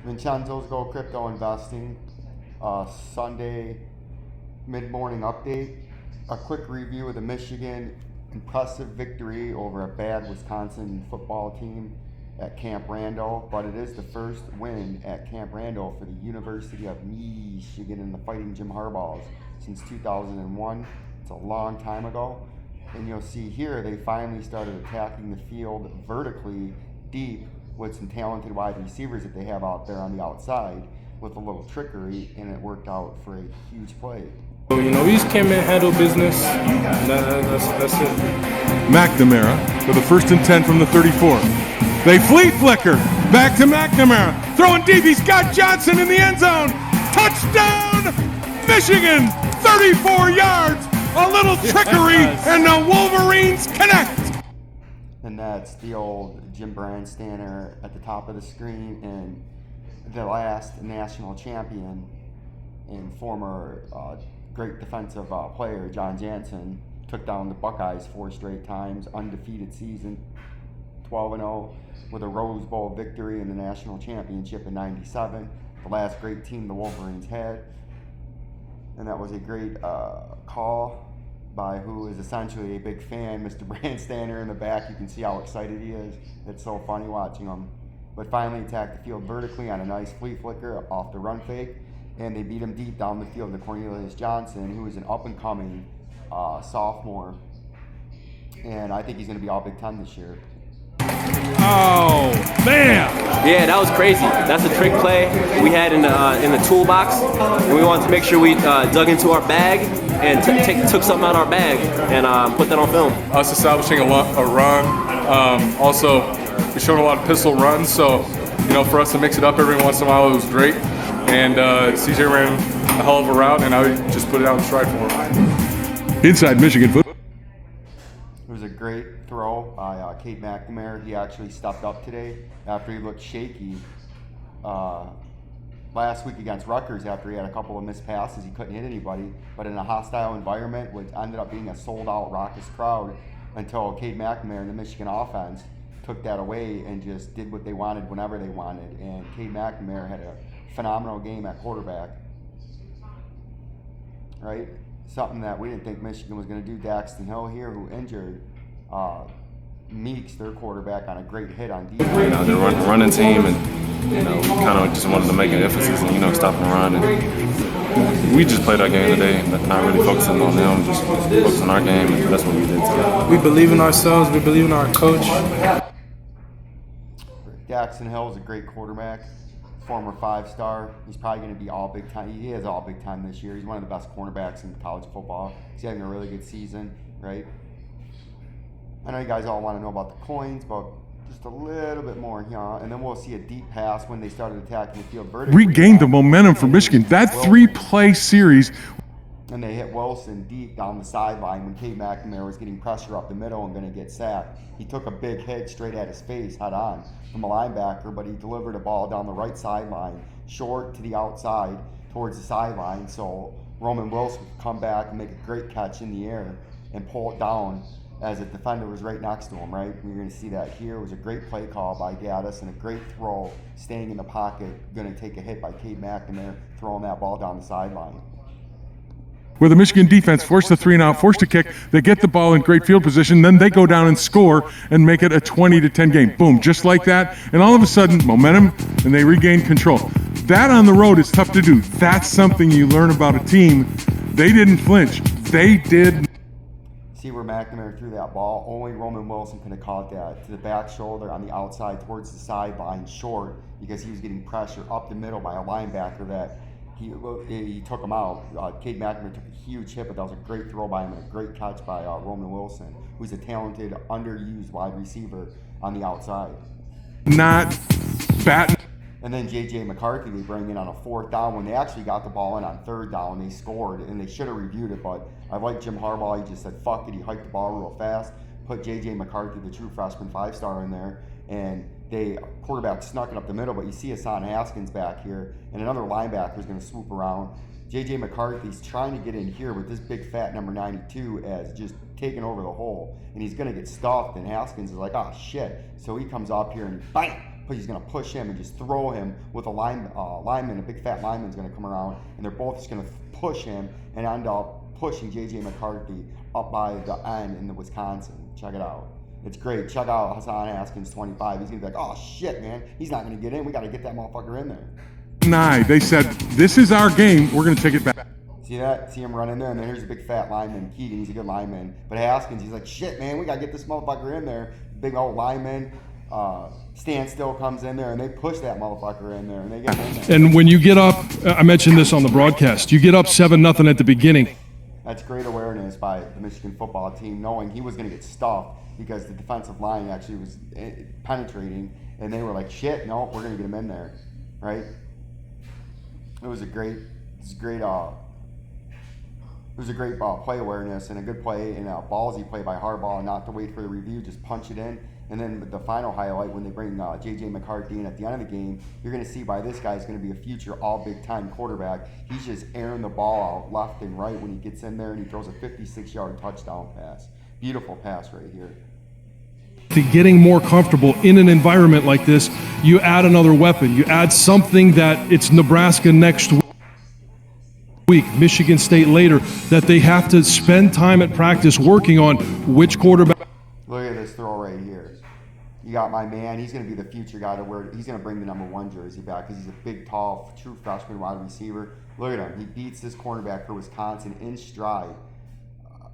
Vincenzo'S Go Crypto Investing, Sunday mid-morning update. A quick review of the Michigan impressive victory over a bad Wisconsin football team at Camp Randall, but it is the first win at Camp Randall for the University of Michigan in the Fighting Jim Harbaughs since 2001. It's a long time ago. And you'll see here they finally started attacking the field vertically deep with some talented wide receivers that they have out there on the outside with a little trickery, and it worked out for a huge play. So, we just came in, handle business. That's it. McNamara for the 1st and 10 from the 34. They fleet flicker. Back to McNamara. Throwing deep. He's got Johnson in the end zone. Touchdown, Michigan. 34 yards. A little trickery, and the Wolverines connect. And that's the old Jim Brandstander at the top of the screen, and the last national champion and former great defensive player, John Jansen, took down the Buckeyes 4 straight times, undefeated season, 12-0, with a Rose Bowl victory in the national championship in '97, the last great team the Wolverines had. And that was a great call by who is essentially a big fan, Mr. Brandstander in the back. You can see how excited he is. It's so funny watching him. But finally attacked the field vertically on a nice flea flicker off the run fake, and they beat him deep down the field to Cornelius Johnson, who is an up-and-coming sophomore. And I think he's going to be all Big Ten this year. Oh, man! Yeah, that was crazy. That's a trick play we had in the toolbox, and we wanted to make sure we dug into our bag and took something out of our bag and put that on film. Us establishing a run. Also, we showed a lot of pistol runs, so for us to mix it up every once in a while, it was great. And CJ ran a hell of a route, and I just put it out in stride for him. Inside Michigan football. It was a great throw by Cade McNamara. He actually stepped up today after he looked shaky last week against Rutgers after he had a couple of missed passes. He couldn't hit anybody, but in a hostile environment, which ended up being a sold-out raucous crowd until Cade McNamara and the Michigan offense took that away and just did what they wanted whenever they wanted. And Cade McNamara had a phenomenal game at quarterback, right? Something that we didn't think Michigan was going to do. Daxton Hill here, who injured Meeks, their quarterback, on a great hit on defense. They're a running team, and kind of just wanted to make an emphasis and stop and run. And we just played our game today, not really focusing on them, just focusing on our game, and that's what we did today. We believe in ourselves. We believe in our coach. Daxton Hill is a great quarterback. Former 5-star. He's probably going to be all Big Ten. He is all Big Ten this year. He's one of the best cornerbacks in college football. He's having a really good season, right? I know you guys all want to know about the coins, but just a little bit more here. And then we'll see a deep pass when they started attacking the field vertically. Regained the momentum for Michigan. That 3-play series. And they hit Wilson deep down the sideline when Cade McNamara was getting pressure up the middle and going to get sacked. He took a big hit straight at his face, head on, from a linebacker, but he delivered a ball down the right sideline, short to the outside towards the sideline. So Roman Wilson could come back and make a great catch in the air and pull it down as a defender was right next to him, right? We're going to see that here. It was a great play call by Gaddis and a great throw, staying in the pocket, going to take a hit by Cade McNamara, throwing that ball down the sideline. Where the Michigan defense forced the 3-and-out, forced a kick, they get the ball in great field position, then they go down and score and make it a 20-10 game. Boom, just like that. And all of a sudden, momentum, and they regain control. That on the road is tough to do. That's something you learn about a team. They didn't flinch. They did. See where McNamara threw that ball? Only Roman Wilson could have caught that to the back shoulder on the outside towards the sideline short, because he was getting pressure up the middle by a linebacker that he took him out. Cade McNamara took a huge hit, but that was a great throw by him and a great catch by Roman Wilson, who's a talented, underused wide receiver on the outside. Not batting. And then J.J. McCarthy they bring in on a 4th down. When they actually got the ball in on 3rd down, they scored, and they should have reviewed it, but I like Jim Harbaugh. He just said, fuck it. He hiked the ball real fast, put J.J. McCarthy, the true freshman 5-star, in there, and they quarterback snuck it up the middle, but you see Hassan Haskins back here, and another linebacker is going to swoop around. J.J. McCarthy's trying to get in here with this big fat number 92 as just taking over the hole, and he's going to get stuffed, and Haskins is like, oh shit. So he comes up here and bang, he's gonna push him and just throw him with a lineman, a big fat lineman's gonna come around, and they're both just gonna push him and end up pushing JJ McCarthy up by the end in the Wisconsin. Check it out. It's great. Check out Hassan Haskins 25. He's gonna be like, oh shit, man, he's not gonna get in. We gotta get that motherfucker in there. They said, this is our game. We're going to take it back. See that? See him run in there, and then here's a big fat lineman. Keegan, he's a good lineman. But Haskins, he's like, shit, man, we got to get this motherfucker in there. Big old lineman. Standstill comes in there, and they push that motherfucker in there, and they get him in there. And when you get up, I mentioned this on the broadcast, you get up 7-0 at the beginning. That's great awareness by the Michigan football team, knowing he was going to get stuffed because the defensive line actually was penetrating, and they were like, shit, no, we're going to get him in there, right? It was a great play awareness and a good play and a ballsy play by Harbaugh, not to wait for the review, just punch it in. And then the final highlight, when they bring J.J. McCarthy in at the end of the game, you're going to see why this guy's going to be a future all-big-time quarterback. He's just airing the ball out left and right when he gets in there, and he throws a 56-yard touchdown pass. Beautiful pass right here. To getting more comfortable in an environment like this, you add another weapon. You add something that it's Nebraska next week, Michigan State later, that they have to spend time at practice working on which quarterback. Look at this throw right here. You got my man. He's going to be the future guy to wear. He's going to bring the #1 jersey back because he's a big, tall, true freshman wide receiver. Look at him. He beats this cornerback for Wisconsin in stride,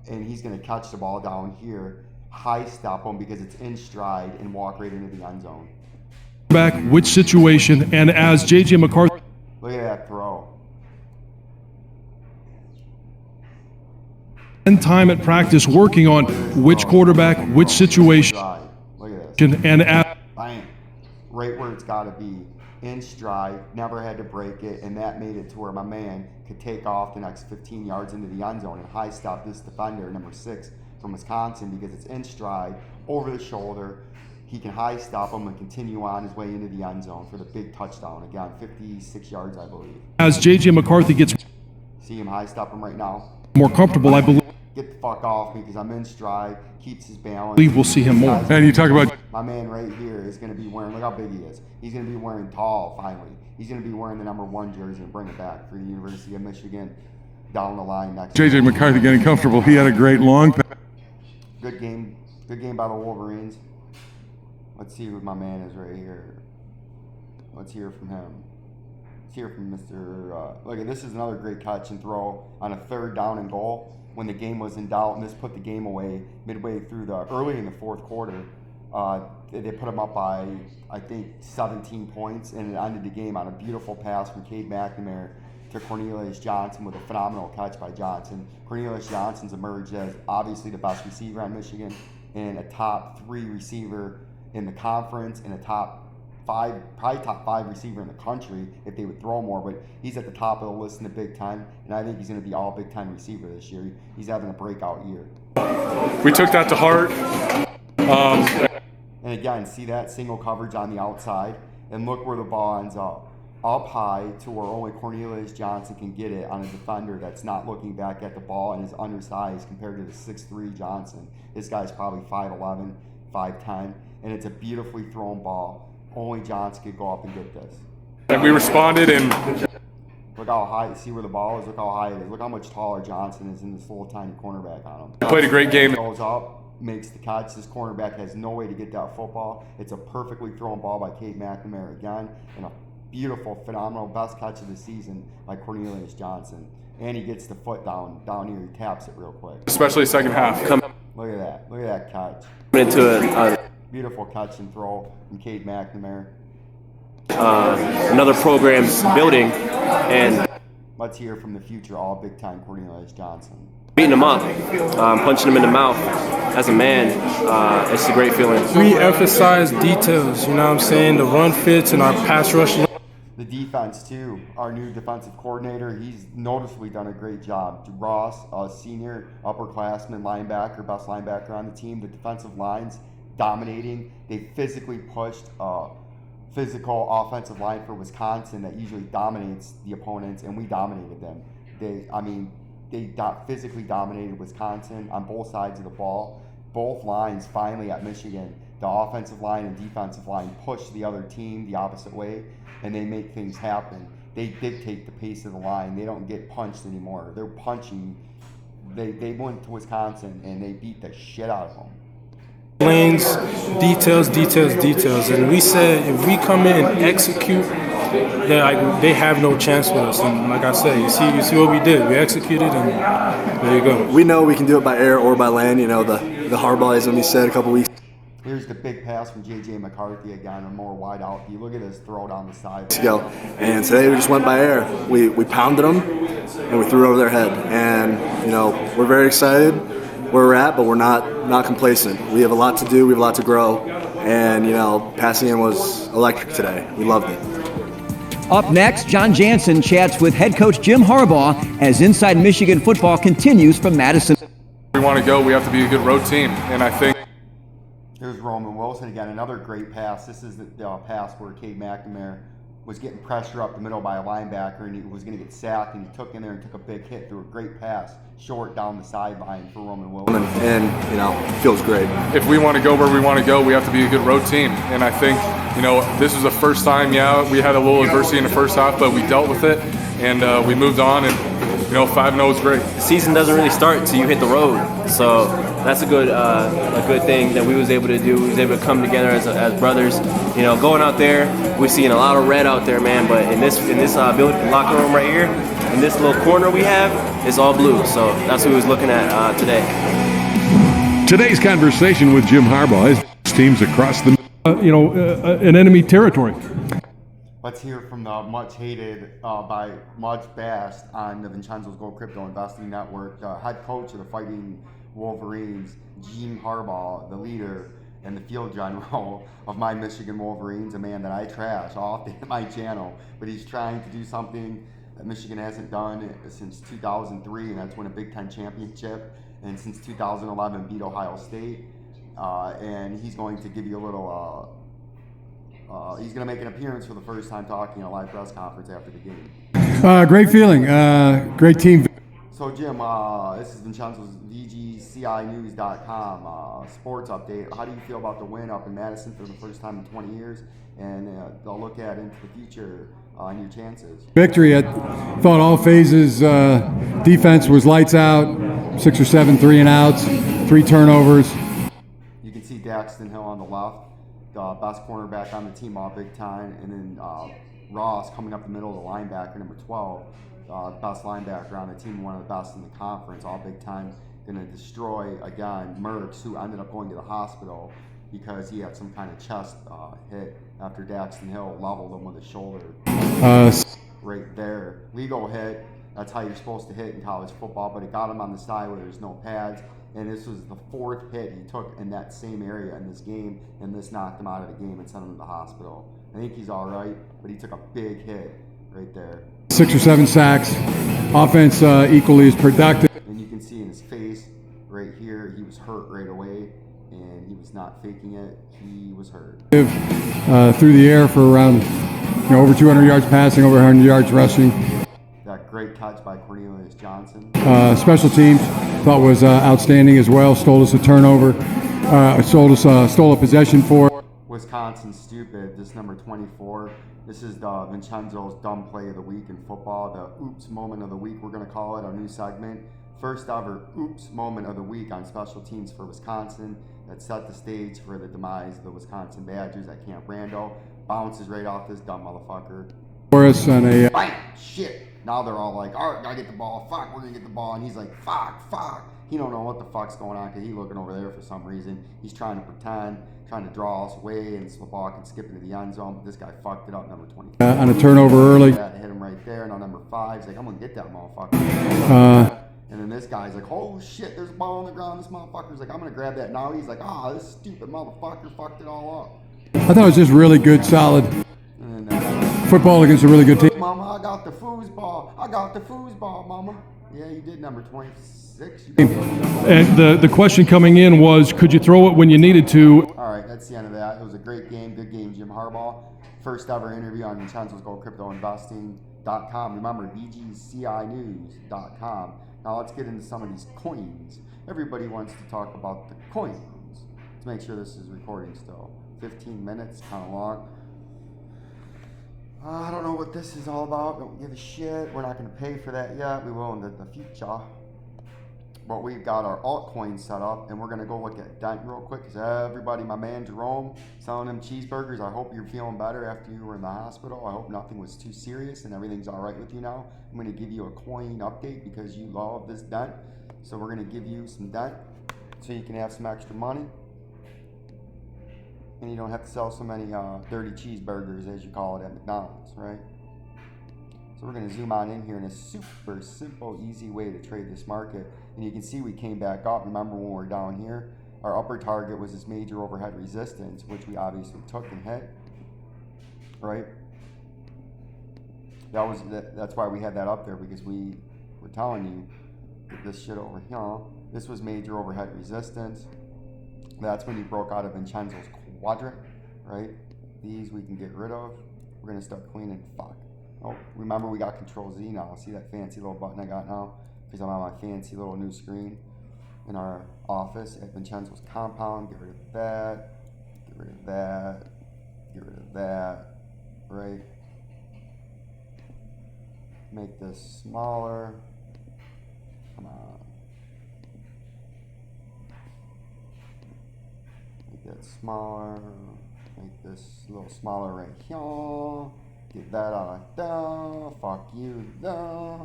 and he's going to catch the ball down here. High stop him because it's in stride and walk right into the end zone. Back which situation, and as J.J. McCarthy. Look at that throw. Spend time at practice working on which quarterback, which situation. Look at this. And at Bang. Right where it's got to be. In stride. Never had to break it, and that made it to where my man could take off the next 15 yards into the end zone and high stop this defender, #6. From Wisconsin, because it's in stride, over the shoulder. He can high stop him and continue on his way into the end zone for the big touchdown. Again, 56 yards, I believe. as J.J. McCarthy gets See him high stop him right now. more comfortable, I believe Get the fuck off me because I'm in stride. Keeps his balance. we'll see him more. And you talk about My man right here is going to be wearing, look how big he is. He's going to be wearing tall, finally. He's going to be wearing the #1 jersey and bring it back for the University of Michigan down the line next J.J. McCarthy getting comfortable. He had a great long pass. Good game by the Wolverines. Let's see who my man is right here. Let's hear from him. Let's hear from Mr. Look at this is another great catch and throw on a 3rd down and goal when the game was in doubt, and this put the game away midway through early in the 4th quarter. They put them up by, I think, 17 points, and it ended the game on a beautiful pass from Cade McNamara to Cornelius Johnson with a phenomenal catch by Johnson. Cornelius Johnson's emerged as obviously the best receiver on Michigan and a top 3 receiver in the conference and a top 5, probably top 5 receiver in the country if they would throw more, but he's at the top of the list in the Big Ten, and I think he's going to be all Big Ten receiver this year. He's having a breakout year. We took that to heart. And again, see that single coverage on the outside, and look where the ball ends up high to where only Cornelius Johnson can get it on a defender that's not looking back at the ball and is undersized compared to the 6'3" Johnson. This guy's probably 5'11", 5'10", and it's a beautifully thrown ball. Only Johnson could go up and get this. And we responded, and look how high, see where the ball is, look how high it is. Look how much taller Johnson is in this little tiny cornerback on him. played a great game. Goes up, makes the catch. This cornerback has no way to get that football. It's a perfectly thrown ball by Cade McNamara again, and a beautiful, phenomenal, best catch of the season by Cornelius Johnson. And he gets the foot down here, he taps it real quick. Especially second half. Look at that catch. Into Beautiful catch and throw from Cade McNamara. another program's building and Let's hear from the future all Big Time Cornelius Johnson. beating him up, punching him in the mouth as a man. It's a great feeling. We emphasize details, you know what I'm saying? The run fits and our pass rush. The defense, too. Our new defensive coordinator, he's noticeably done a great job. Ross, a senior upperclassman linebacker, best linebacker on the team. The defensive line's dominating. They physically pushed physical offensive line for Wisconsin that usually dominates the opponents, and we dominated them. They physically dominated Wisconsin on both sides of the ball. both lines finally at Michigan, the offensive line and defensive line, push the other team the opposite way, and they make things happen. They dictate the pace of the line. They don't get punched anymore. They're punching. They went to Wisconsin and they beat the shit out of them. Lanes, details, and we said if we come in and execute, they have no chance with us. And like I said, you see what we did. We executed, and there you go. We know we can do it by air or by land. You know, the hardballism we said a couple weeks. Here's the big pass from J.J. McCarthy again, a more wide out. If you look at his throw down the side. And today we just went by air. We pounded them and we threw it over their head. And you know, we're very excited where we're at, but we're not complacent. We have a lot to do. We have a lot to grow. And you know, passing in was electric today. We loved it. Up next, John Jansen chats with head coach Jim Harbaugh as Inside Michigan football continues from Madison. If we want to go, we have to be a good road team, and I think. Here's Roman Wilson again, another great pass. This is the pass where Cade McNamara was getting pressure up the middle by a linebacker, and he was going to get sacked, and he took in there and took a big hit through a great pass, short down the sideline for Roman Wilson. And you know, feels great. If we want to go where we want to go, we have to be a good road team. And I think, you know, this was the first time, yeah, we had a little adversity in the first half, but we dealt with it, and we moved on, and, you know, 5-0 is great. The season doesn't really start until you hit the road. So that's a good thing that we was able to do. We was able to come together as brothers. You know, going out there, we're seeing a lot of red out there, man. But in this building, locker room right here, in this little corner we have, it's all blue. So that's what we was looking at today. Today's conversation with Jim Harbaugh is teams across the an enemy territory. Let's hear from the much hated by much bashed on the Vincenzo'S Gold Crypto Investing Network, the head coach of the Fighting Wolverines, Jim Harbaugh, the leader and the field general of my Michigan Wolverines, a man that I trash often at my channel, but he's trying to do something that Michigan hasn't done since 2003, and that's win a Big Ten championship, and since 2011 beat Ohio State, and he's going to give you a little he's going to make an appearance for the first time talking at a live press conference after the game. Great feeling. Great team. So, Jim, this is Vincenzo'S VGCInews.com sports update. How do you feel about the win up in Madison for the first time in 20 years? And they'll look at into the future on your chances. Victory. I thought all phases. Defense was lights out. 6 or 7 3-and-outs, 3 turnovers. You can see Daxton Hill on the left, the best cornerback on the team, all Big Ten, and then Ross coming up the middle of the linebacker, number 12, best linebacker on the team, one of the best in the conference, all Big Ten, going to destroy, again, Merckx, who ended up going to the hospital because he had some kind of chest hit after Daxton Hill leveled him with his shoulder. Right there. Legal hit. That's how you're supposed to hit in college football, but it got him on the side where there's no pads. And this was the 4th hit he took in that same area in this game, and this knocked him out of the game and sent him to the hospital. I think he's all right, but he took a big hit right there. 6 or 7 sacks. Offense equally as productive. And you can see in his face right here, he was hurt right away, and he was not faking it. He was hurt. Through the air for around over 200 yards passing, over 100 yards rushing. That great catch by Cornelius Johnson. Special teams thought was outstanding as well. Stole us a turnover. Stole a possession for. Wisconsin stupid. This number 24. This is the Vincenzo'S dumb play of the week in football. The oops moment of the week. We're going to call it our new segment. First ever oops moment of the week on special teams for Wisconsin that set the stage for the demise of the Wisconsin Badgers at Camp Randall. Bounces right off this dumb motherfucker. For us on a. Bam! Shit. Now they're all like, all right, gotta get the ball. Fuck, we're gonna get the ball. And he's like, fuck. He don't know what the fuck's going on because he's looking over there for some reason. He's trying to pretend, trying to draw us away, and the ball can skip into the end zone. But this guy fucked it up, number 20. On a turnover early. That hit him right there. Now number 5, he's like, I'm gonna get that motherfucker. And then this guy's like, oh shit, there's a ball on the ground. This motherfucker's like, I'm gonna grab that. Now he's like, this stupid motherfucker fucked it all up. I thought it was just really good, solid football against a really good team. Mama, I got the foosball. Mama. Yeah, you did, number 26. And the question coming in was, could you throw it when you needed to? All right, that's the end of that. It was a great game, good game, Jim Harbaugh. First ever interview on Vincenzo'S Gold Crypto Investing.com. Remember, VGCInews.com. Now let's get into some of these coins. everybody wants to talk about the coins. Let's make sure this is recording still. 15 minutes, kind of long. I don't know what this is all about. Don't give a shit. We're not going to pay for that yet. We will in the future. But we've got our altcoin set up, and we're going to go look at Dent real quick, because everybody, my man Jerome, selling them cheeseburgers. I hope you're feeling better after you were in the hospital. I hope nothing was too serious and everything's all right with you now. I'm going to give you a coin update because you love this Dent. So we're going to give you some Dent so you can have some extra money. And you don't have to sell so many dirty cheeseburgers, as you call it, at McDonald's, right? So we're going to zoom on in here in a super simple, easy way to trade this market. And you can see we came back up. Remember when we were down here? Our upper target was this major overhead resistance, which we obviously took and hit, right? That's why we had that up there, because we were telling you that this shit over here, this was major overhead resistance. That's when you broke out of Vincenzo'S quadrant, right? These we can get rid of. We're going to start cleaning. Fuck. Oh, remember we got Control Z now. See that fancy little button I got now? Because I'm on my fancy little new screen in our office at Vincenzo'S compound. Get rid of that. Get rid of that. Get rid of that. Right? Make this smaller. Come on. Make that smaller. Make this a little smaller right here. Get that out of there. Fuck you there.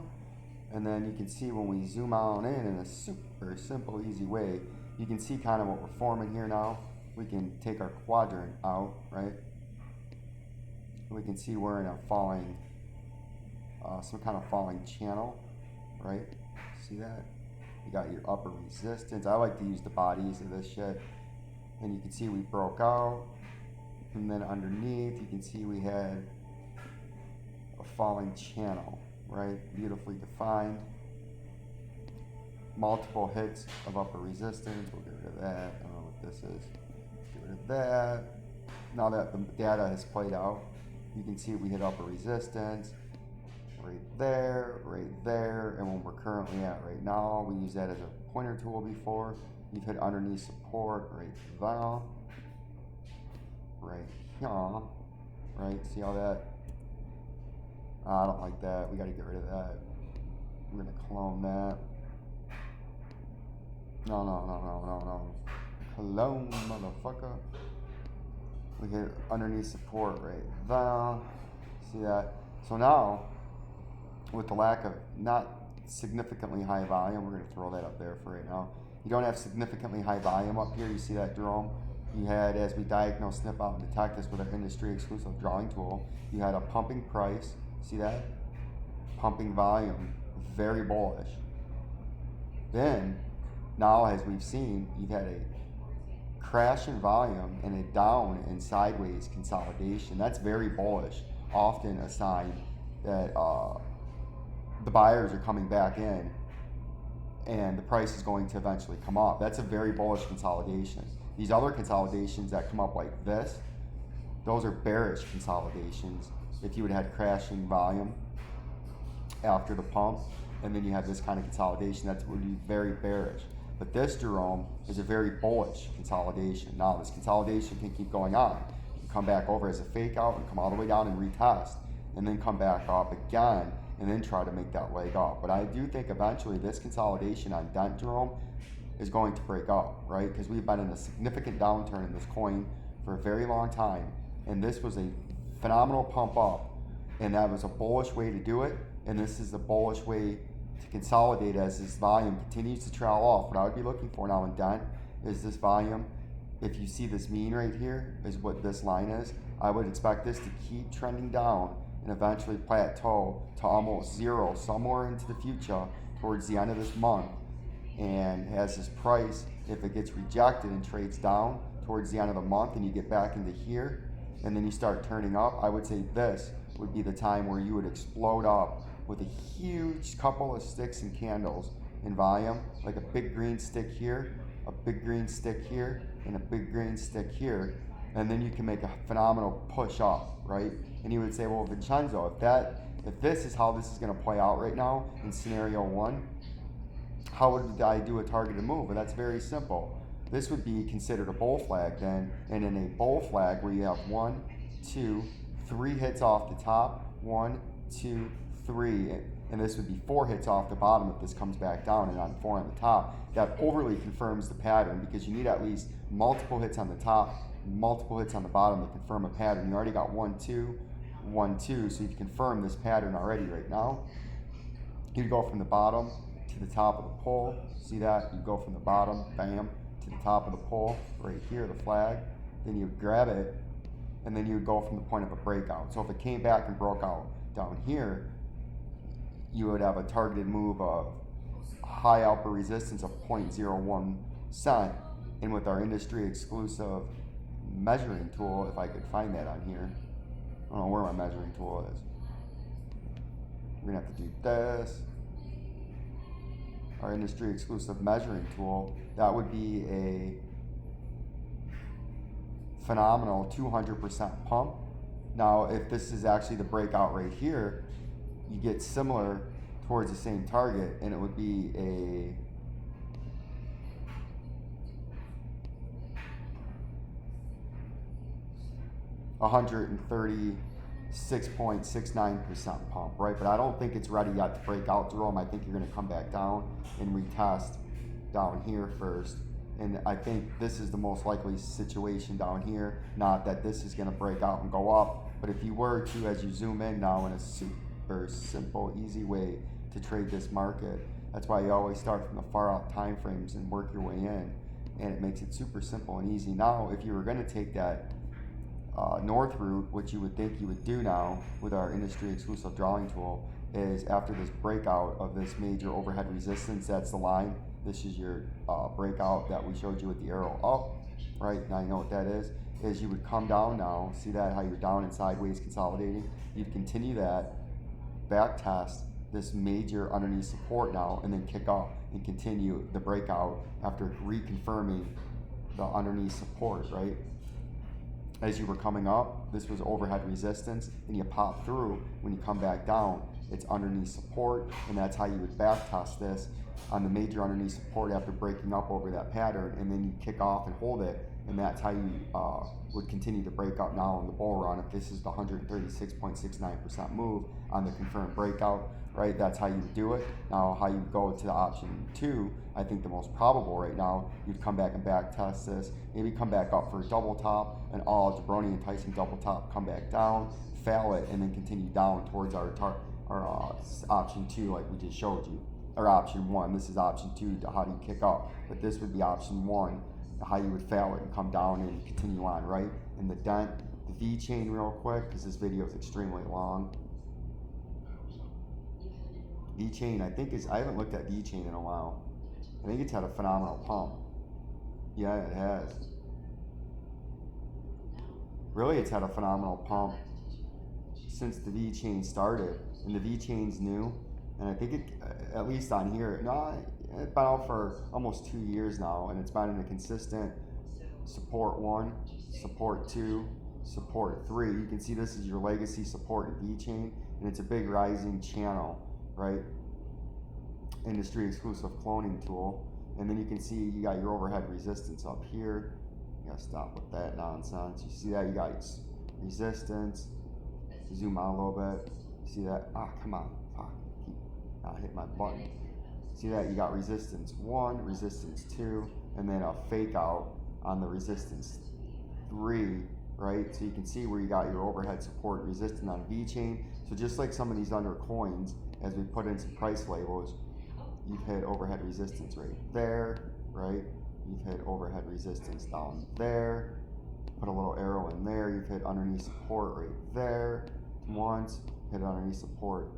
And then you can see when we zoom on in a super simple, easy way, you can see kind of what we're forming here now. We can take our quadrant out, right? We can see we're in a falling, some kind of falling channel, right? See that? You got your upper resistance. I like to use the bodies of this shit. And you can see we broke out. And then underneath, you can see we had a falling channel, right? Beautifully defined. Multiple hits of upper resistance. We'll get rid of that. I don't know what this is. Get rid of that. Now that the data has played out, you can see we hit upper resistance right there, and when we're currently at right now, we use that as a pointer tool before. We've hit underneath support right there, right here, right? See how that? I don't like that. We got to get rid of that. We're gonna clone that. No. Clone, motherfucker. We hit underneath support right there. See that? So now, with the lack of not significantly high volume, we're gonna throw that up there for right now. You don't have significantly high volume up here. You see that, Jerome? You had, as we diagnose, sniff out, and detect this with our industry exclusive drawing tool, you had a pumping price. See that? Pumping volume. Very bullish. Then, now as we've seen, you've had a crash in volume and a down and sideways consolidation. That's very bullish. Often a sign that the buyers are coming back in and the price is going to eventually come up. That's a very bullish consolidation. These other consolidations that come up like this, those are bearish consolidations. If you would have had crashing volume after the pump, and then you have this kind of consolidation, that would be very bearish. But this, Jerome, is a very bullish consolidation. Now, this consolidation can keep going on. You can come back over as a fake out and come all the way down and retest, and then come back up again, and then try to make that leg up. But I do think eventually this consolidation on Dent, Jerome, is going to break up, right? Because we've been in a significant downturn in this coin for a very long time, and this was a phenomenal pump up, and that was a bullish way to do it, and this is the bullish way to consolidate as this volume continues to trail off. What I would be looking for now in Dent is this volume. If you see this mean right here is what this line is, I would expect this to keep trending down and eventually plateau to almost zero somewhere into the future towards the end of this month. And as this price, if it gets rejected and trades down towards the end of the month and you get back into here and then you start turning up, I would say this would be the time where you would explode up with a huge couple of sticks and candles in volume, like a big green stick here, a big green stick here, and a big green stick here, and then you can make a phenomenal push up, right? And you would say, well, Vincenzo, if this is how this is going to play out right now in scenario one, How would I do a targeted move? And that's very simple. This would be considered a bull flag then, and in a bull flag where you have 1, 2, 3 hits off the top, 1, 2, 3, and this would be 4 hits off the bottom if this comes back down, and on 4 on the top. That overly confirms the pattern because you need at least multiple hits on the top, multiple hits on the bottom to confirm a pattern. You already got 1, 2, 1, 2, so you've confirmed this pattern already right now. You go from the bottom to the top of the pole. See that? You go from the bottom, bam, to the top of the pole, right here, the flag. Then you grab it, and then you would go from the point of a breakout. So if it came back and broke out down here, you would have a targeted move of high upper resistance of 0.01 cent. And with our industry exclusive measuring tool, if I could find that on here, I don't know where my measuring tool is. We're gonna have to do this. Our industry exclusive measuring tool, that would be a phenomenal 200% pump. Now, if this is actually the breakout right here, you get similar towards the same target, and it would be a $136.69% pump, right? But I don't think it's ready yet to break out, Jerome. I think you're going to come back down and retest down here first. And I think this is the most likely situation down here. Not that this is going to break out and go up, but if you were to, as you zoom in now in a super simple, easy way to trade this market, that's why you always start from the far out time frames and work your way in, and it makes it super simple and easy. Now, if you were going to take that north route, what you would think you would do now with our industry exclusive drawing tool is after this breakout of this major overhead resistance, that's the line. This is your breakout that we showed you with the arrow up, right? Now you know what that is you would come down now, see that, how you're down and sideways consolidating? You'd continue that, back test this major underneath support now, and then kick up and continue the breakout after reconfirming the underneath support, right? As you were coming up, this was overhead resistance, and you pop through. When you come back down, it's underneath support, and that's how you would back test this on the major underneath support after breaking up over that pattern, and then you kick off and hold it, and that's how you would continue to break up now in the bull run. If this is the 136.69% move on the confirmed breakout, right, that's how you would do it. Now, how you would go to option 2, I think the most probable right now, you'd come back and back test this, maybe come back up for a double top, an all jabroni enticing double top, come back down, fail it, and then continue down towards our option 2 like we just showed you, or option 1. This is option 2, how do you kick up, but this would be option 1, how you would fail it and come down and continue on, right? And the Dent, the VINCENZO'S real quick, because this video is extremely long. VINCENZO'S, I think I haven't looked at VINCENZO'S in a while. I think it's had a phenomenal pump. Yeah, it has. Really, it's had a phenomenal pump since the VINCENZO'S started, and the VINCENZO'S new, and I think it, at least on here, it's been out for almost 2 years now, and it's been in a consistent support 1, support 2, support 3. You can see this is your legacy support in VINCENZO'S, and it's a big rising channel, right? Industry exclusive cloning tool. And then you can see you got your overhead resistance up here. You gotta stop with that nonsense. You see that you got resistance. Zoom out a little bit. See that? Come on. Fuck. Keep not hit my button. See that? You got resistance 1, resistance 2, and then a fake out on the resistance 3, right? So you can see where you got your overhead support resistance on VINCENZO'S. So just like some of these under coins, as we put in some price labels, you've hit overhead resistance right there, right? You've hit overhead resistance down there. Put a little arrow in there. You've hit underneath support right there once. Hit underneath support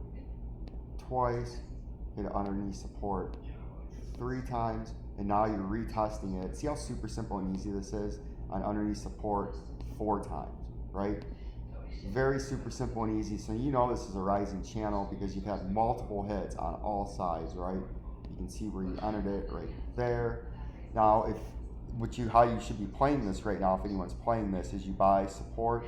twice. Hit underneath support 3 times. And now you're retesting it. See how super simple and easy this is? On underneath support 4 times, right? Very super simple and easy. So you know this is a rising channel because you've had multiple hits on all sides, right? You can see where you entered it right there. Now, how you should be playing this right now, if anyone's playing this, is you buy support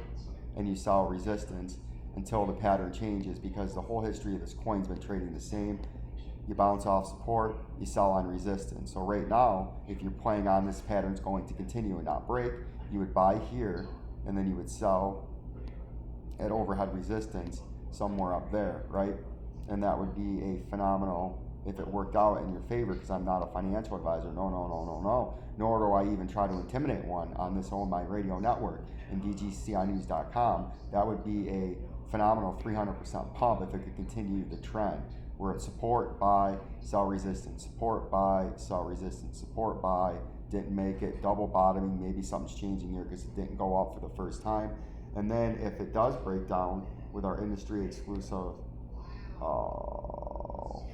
and you sell resistance until the pattern changes, because the whole history of this coin's been trading the same. you bounce off support, you sell on resistance. So right now, if you're playing on this pattern's going to continue and not break, you would buy here, and then you would sell at overhead resistance somewhere up there, right? And that would be a phenomenal, if it worked out in your favor, because I'm not a financial advisor, no, nor do I even try to intimidate one on this own my radio network and dgcinews.com. That would be a phenomenal 300% pump if it could continue the trend. We're at support, buy, sell resistance, support, buy, sell resistance, support, buy, didn't make it, double bottoming, maybe something's changing here because it didn't go up for the first time. And then if it does break down with our industry exclusive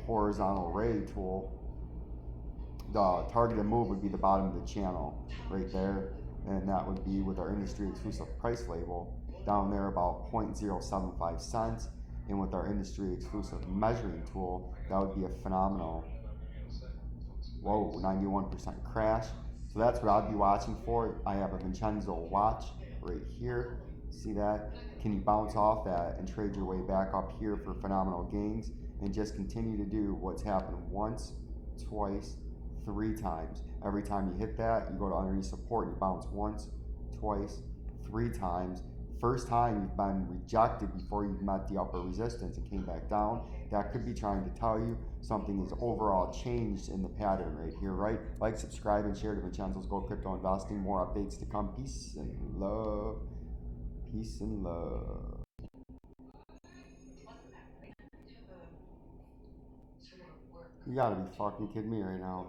horizontal ray tool, the targeted move would be the bottom of the channel right there, and that would be with our industry exclusive price label down there about 0.075 cents. And with our industry exclusive measuring tool, that would be a phenomenal 91% crash. So that's what I'd be watching for. I have a Vincenzo watch right here. See that? Can you bounce off that and trade your way back up here for phenomenal gains and just continue to do what's happened once, twice, 3 times. Every time you hit that, you go to underneath support, you bounce once, twice, 3 times. First time you've been rejected before you've met the upper resistance and came back down. That could be trying to tell you something is overall changed in the pattern right here, right? Like, subscribe, and share to Vincenzo's Gold Crypto Investing. More updates to come. Peace and love. Peace and love. You gotta be fucking kidding me right now.